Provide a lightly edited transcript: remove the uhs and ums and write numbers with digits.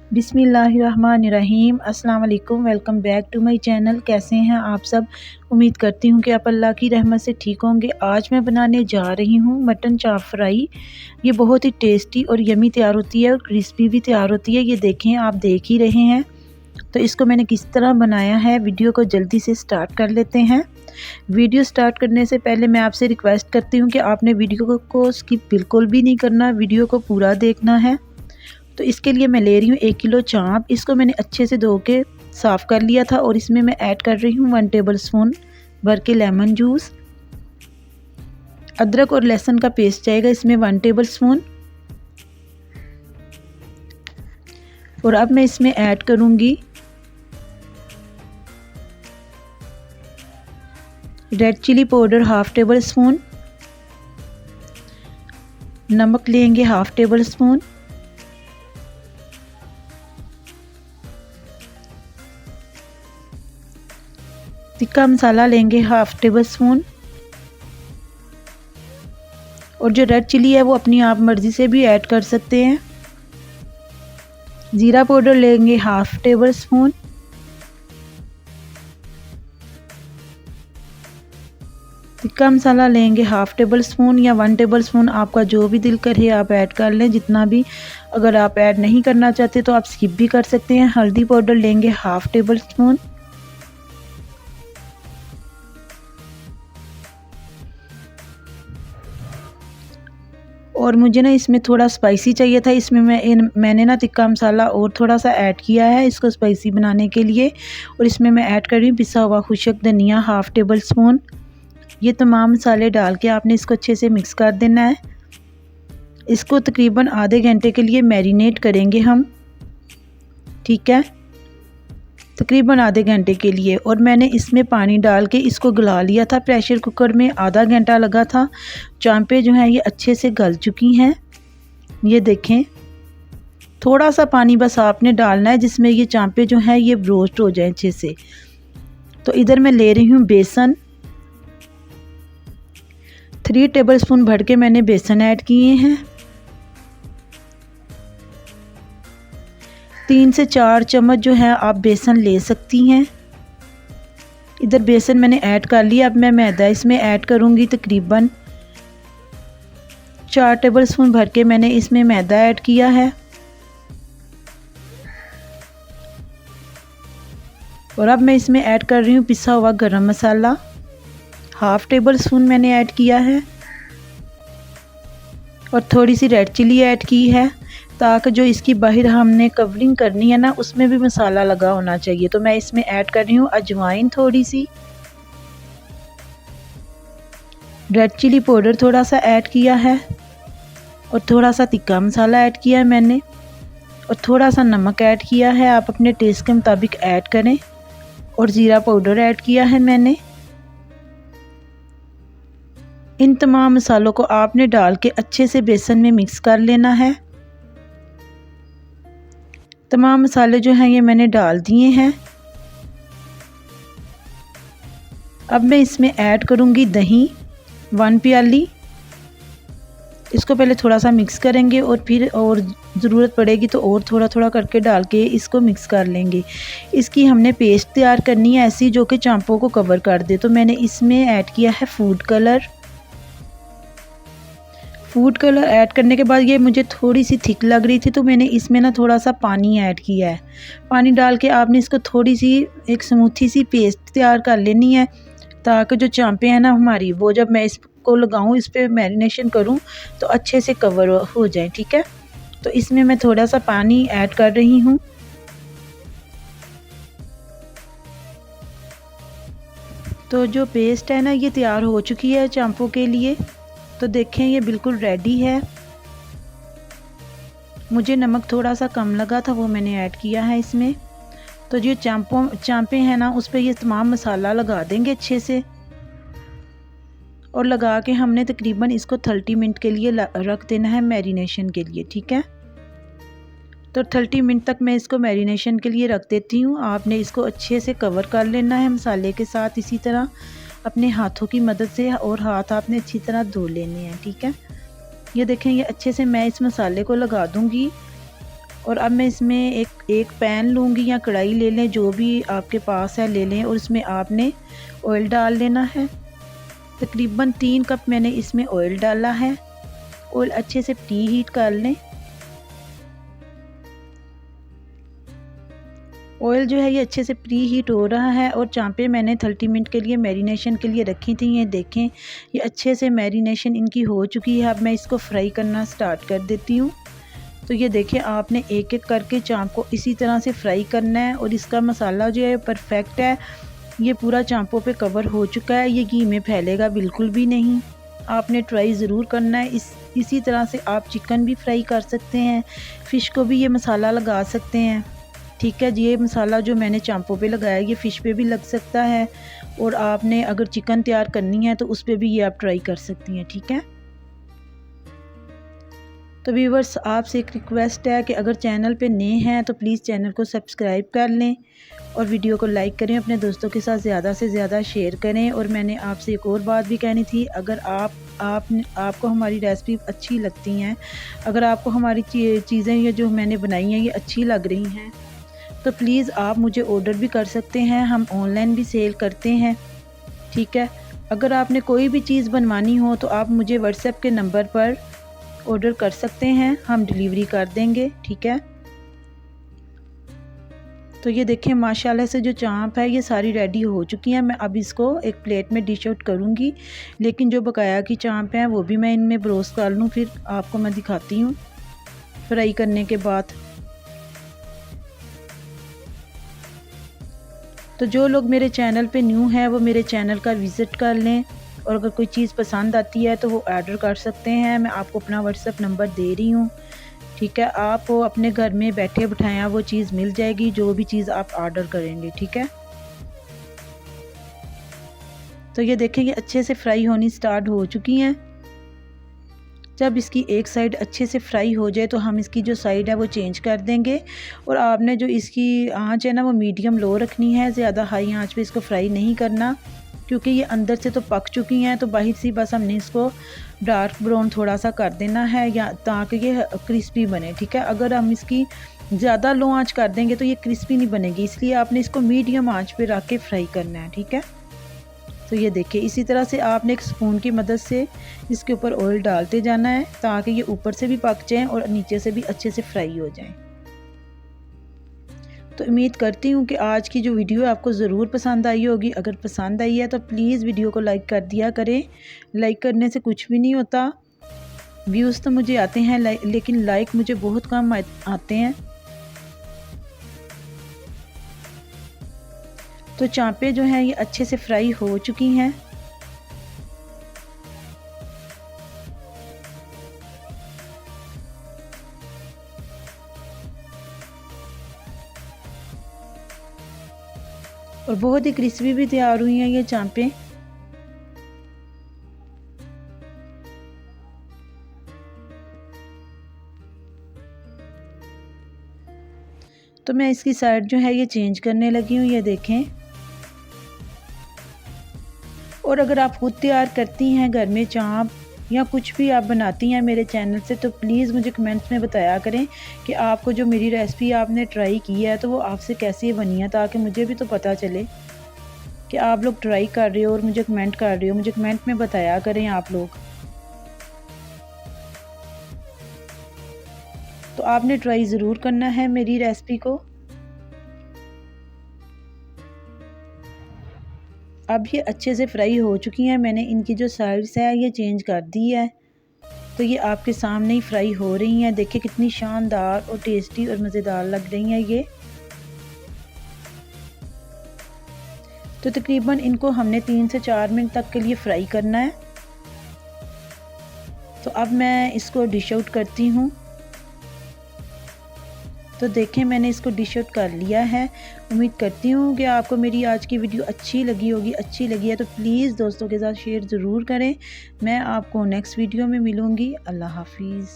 बिस्मिल्लाहिर्रहमानिर्रहीम। अस्सलाम वालेकुम। Welcome back to my channel. कैसे हैं आप सब? उम्मीद करती हूँ कि आप अल्लाह की रहमत से ठीक होंगे। आज मैं बनाने जा रही हूँ मटन चाप फ्राई। ये बहुत ही टेस्टी और यमी तैयार होती है और क्रिस्पी भी तैयार होती है। ये देखें, आप देख ही रहे हैं। तो इसको मैंने किस तरह बनाया है, वीडियो को जल्दी से स्टार्ट कर लेते हैं। वीडियो स्टार्ट करने से पहले मैं आपसे रिक्वेस्ट करती हूँ कि आपने वीडियो को स्किप बिल्कुल भी नहीं करना, वीडियो को पूरा देखना है। तो इसके लिए मैं ले रही हूँ 1 किलो चाँप। इसको मैंने अच्छे से धो के साफ़ कर लिया था और इसमें मैं ऐड कर रही हूँ 1 टेबल स्पून भर के लेमन जूस। अदरक और लहसुन का पेस्ट जाएगा इसमें 1 टेबल स्पून। और अब मैं इसमें ऐड करूँगी red chilli powder half tablespoon. नमक लेंगे half tablespoon. Tikka masala लेंगे हाफ़ टेबल स्पून। और जो रेड चिली है वो अपनी आप मर्ज़ी से भी ऐड कर सकते हैं। ज़ीरा पाउडर लेंगे half tablespoon. Tikka masala लेंगे हाफ़ टेबल स्पून या 1 टेबल स्पून, आपका जो भी दिल करे आप ऐड कर लें, जितना भी। अगर आप ऐड नहीं करना चाहते तो आप स्किप भी कर सकते हैं। हल्दी पाउडर लेंगे हाफ़ टेबल स्पून। और मुझे ना इसमें थोड़ा स्पाइसी चाहिए था, इसमें मैंने ना तिक्का मसाला और थोड़ा सा ऐड किया है इसको स्पाइसी बनाने के लिए। और इसमें मैं ऐड कर रही हूँ पिसा हुआ खुशक धनिया हाफ़ टेबल स्पून। ये तमाम मसाले डाल के आपने इसको अच्छे से मिक्स कर देना है। इसको तकरीबन आधे घंटे के लिए मैरिनेट करेंगे हम, ठीक है, तकरीबन आधे घंटे के लिए। और मैंने इसमें पानी डाल के इसको गला लिया था प्रेशर कुकर में, आधा घंटा लगा था। चांपे जो हैं ये अच्छे से गल चुकी हैं। ये देखें, थोड़ा सा पानी बस आपने डालना है जिसमें ये चांपे जो हैं ये रोस्ट हो जाएं अच्छे से। तो इधर मैं ले रही हूँ बेसन। 3 टेबल स्पून भर के मैंने बेसन ऐड किए हैं। 3 से 4 चम्मच जो है आप बेसन ले सकती हैं। इधर बेसन मैंने ऐड कर लिया। अब मैं मैदा इसमें ऐड करूँगी। तकरीबन 4 टेबल स्पून भर के मैंने इसमें मैदा ऐड किया है। और अब मैं इसमें ऐड कर रही हूँ पिसा हुआ गरम मसाला, हाफ़ टेबल स्पून मैंने ऐड किया है। और थोड़ी सी रेड चिली ऐड की है, ताकि जो इसकी बाहर हमने कवरिंग करनी है ना उसमें भी मसाला लगा होना चाहिए। तो मैं इसमें ऐड कर रही हूँ अजवाइन थोड़ी सी, रेड चिली पाउडर थोड़ा सा ऐड किया है। और थोड़ा सा तिक्का मसाला ऐड किया है मैंने। और थोड़ा सा नमक ऐड किया है, आप अपने टेस्ट के मुताबिक ऐड करें। और ज़ीरा पाउडर ऐड किया है मैंने। इन तमाम मसालों को आपने डाल के अच्छे से बेसन में मिक्स कर लेना है। तमाम मसाले जो हैं ये मैंने डाल दिए हैं। अब मैं इसमें ऐड करूँगी दही 1 प्याली। इसको पहले थोड़ा सा मिक्स करेंगे और फिर और ज़रूरत पड़ेगी तो और थोड़ा थोड़ा करके डाल के इसको मिक्स कर लेंगे। इसकी हमने पेस्ट तैयार करनी है ऐसी जो कि चांपों को कवर कर दे। तो मैंने इसमें ऐड किया है food colour. Food colour add करने के बाद ये मुझे थोड़ी सी थिक लग रही थी तो मैंने इसमें ना थोड़ा सा पानी ऐड किया है। पानी डाल के आपने इसको थोड़ी सी एक स्मूथी सी पेस्ट तैयार कर लेनी है, ताकि जो चांपे हैं ना हमारी, वो जब मैं इसको लगाऊं, इस पर मैरिनेशन करूं, तो अच्छे से कवर हो जाए, ठीक है। तो इसमें मैं थोड़ा सा पानी ऐड कर रही हूँ। तो जो पेस्ट है ना ये तैयार हो चुकी है चांपों के लिए। तो देखें ये बिल्कुल रेडी है। मुझे नमक थोड़ा सा कम लगा था, वो मैंने ऐड किया है इसमें। तो जो चांपे हैं ना उस पर ये तमाम मसाला लगा देंगे अच्छे से। और लगा के हमने तकरीबन इसको 30 मिनट के लिए रख देना है मैरिनेशन के लिए, ठीक है। तो 30 मिनट तक मैं इसको मैरिनेशन के लिए रख देती हूँ। आपने इसको अच्छे से कवर कर लेना है मसाले के साथ, इसी तरह अपने हाथों की मदद से, और हाथ आपने अच्छी तरह धो लेने हैं, ठीक है। ये देखें, ये अच्छे से मैं इस मसाले को लगा दूंगी और अब मैं इसमें एक पैन लूँगी या कढ़ाई ले लें, जो भी आपके पास है ले लें, और इसमें आपने ऑयल डाल लेना है। तकरीबन 3 कप मैंने इसमें ऑयल डाला है। ऑयल अच्छे से प्री हीट कर लें। ऑयल जो है ये अच्छे से प्री हीट हो रहा है और चांपे मैंने 30 मिनट के लिए मैरिनेशन के लिए रखी थी। ये देखें, ये अच्छे से मैरिनेशन इनकी हो चुकी है। अब मैं इसको फ्राई करना स्टार्ट कर देती हूँ। तो ये देखें, आपने एक एक करके चांप को इसी तरह से फ्राई करना है और इसका मसाला जो है परफेक्ट है। ये पूरा चांपों पे कवर हो चुका है, ये घी में फैलेगा बिल्कुल भी नहीं। आपने ट्राई ज़रूर करना है। इसी तरह से आप चिकन भी फ्राई कर सकते हैं, फ़िश को भी ये मसाला लगा सकते हैं। ठीक है जी, ये मसाला जो मैंने चांपों पे लगाया ये फ़िश पे भी लग सकता है, और आपने अगर चिकन तैयार करनी है तो उस पर भी ये आप ट्राई कर सकती हैं। ठीक है, तो व्यूअर्स आपसे एक रिक्वेस्ट है कि अगर चैनल पे नए हैं तो प्लीज़ चैनल को सब्सक्राइब कर लें और वीडियो को लाइक करें, अपने दोस्तों के साथ ज़्यादा से ज़्यादा शेयर करें। और मैंने आपसे एक और बात भी कहनी थी, अगर आपको हमारी रेसिपी अच्छी लगती हैं, अगर आपको हमारी चीज़ें ये जो मैंने बनाई हैं ये अच्छी लग रही हैं, तो प्लीज़ आप मुझे ऑर्डर भी कर सकते हैं। हम ऑनलाइन भी सेल करते हैं। ठीक है, अगर आपने कोई भी चीज़ बनवानी हो तो आप मुझे व्हाट्सएप के नंबर पर ऑर्डर कर सकते हैं, हम डिलीवरी कर देंगे। ठीक है, तो ये देखें माशाल्लाह से जो चांप है ये सारी रेडी हो चुकी हैं। मैं अब इसको एक प्लेट में डिश आउट करूँगी, लेकिन जो बकाया की चांप है वो भी मैं इनमें ब्रोस्ट कर लूँ, फिर आपको मैं दिखाती हूँ फ्राई करने के बाद। तो जो लोग मेरे चैनल पे न्यू हैं वो मेरे चैनल का विज़िट कर लें, और अगर कोई चीज़ पसंद आती है तो वो ऑर्डर कर सकते हैं। मैं आपको अपना व्हाट्सएप नंबर दे रही हूँ। ठीक है, आप अपने घर में बैठे बिठाया वो चीज़ मिल जाएगी, जो भी चीज़ आप ऑर्डर करेंगे। ठीक है, तो ये देखेंगे अच्छे से फ्राई होनी स्टार्ट हो चुकी हैं। जब इसकी एक साइड अच्छे से फ्राई हो जाए तो हम इसकी जो साइड है वो चेंज कर देंगे, और आपने जो इसकी आंच है ना वो मीडियम लो रखनी है, ज़्यादा हाई आंच पे इसको फ्राई नहीं करना, क्योंकि ये अंदर से तो पक चुकी हैं। तो बाहर से बस हमने इसको डार्क ब्राउन थोड़ा सा कर देना है, या ताकि ये क्रिस्पी बने। ठीक है, अगर हम इसकी ज़्यादा लो आंच कर देंगे तो ये क्रिस्पी नहीं बनेगी, इसलिए आपने इसको मीडियम आंच पे रख के फ्राई करना है। ठीक है, तो ये देखिए इसी तरह से आपने एक स्पून की मदद से इसके ऊपर ऑयल डालते जाना है, ताकि ये ऊपर से भी पक जाएं और नीचे से भी अच्छे से फ्राई हो जाएं। तो उम्मीद करती हूँ कि आज की जो वीडियो है आपको ज़रूर पसंद आई होगी। अगर पसंद आई है तो प्लीज़ वीडियो को लाइक कर दिया करें। लाइक करने से कुछ भी नहीं होता, व्यूज़ तो मुझे आते हैं लेकिन लाइक मुझे बहुत कम आते हैं। तो चांपे जो हैं ये अच्छे से फ्राई हो चुकी हैं। और बहुत ही क्रिस्पी भी तैयार हुई हैं ये चांपे। तो मैं इसकी साइड जो है ये चेंज करने लगी हूँ, ये देखें। और अगर आप खुद तैयार करती हैं घर में चांप या कुछ भी आप बनाती हैं मेरे चैनल से, तो प्लीज़ मुझे कमेंट्स में बताया करें कि आपको जो मेरी रेसिपी आपने ट्राई की है तो वो आपसे कैसी बनी है, ताकि मुझे भी तो पता चले कि आप लोग ट्राई कर रहे हो और मुझे कमेंट कर रहे हो। मुझे कमेंट में बताया करें आप लोग। तो आपने ट्राई ज़रूर करना है मेरी रेसिपी को। अब ये अच्छे से फ्राई हो चुकी हैं, मैंने इनकी जो साइड्स है ये चेंज कर दी है। तो ये आपके सामने ही फ्राई हो रही हैं। देखिए कितनी शानदार और टेस्टी और मज़ेदार लग रही हैं ये। तो तकरीबन इनको हमने 3 से 4 मिनट तक के लिए फ्राई करना है। तो अब मैं इसको डिश आउट करती हूँ। तो देखें मैंने इसको डिश आउट कर लिया है। उम्मीद करती हूँ कि आपको मेरी आज की वीडियो अच्छी लगी होगी। अच्छी लगी है तो प्लीज़ दोस्तों के साथ शेयर ज़रूर करें। मैं आपको नेक्स्ट वीडियो में मिलूँगी। अल्लाह हाफिज़।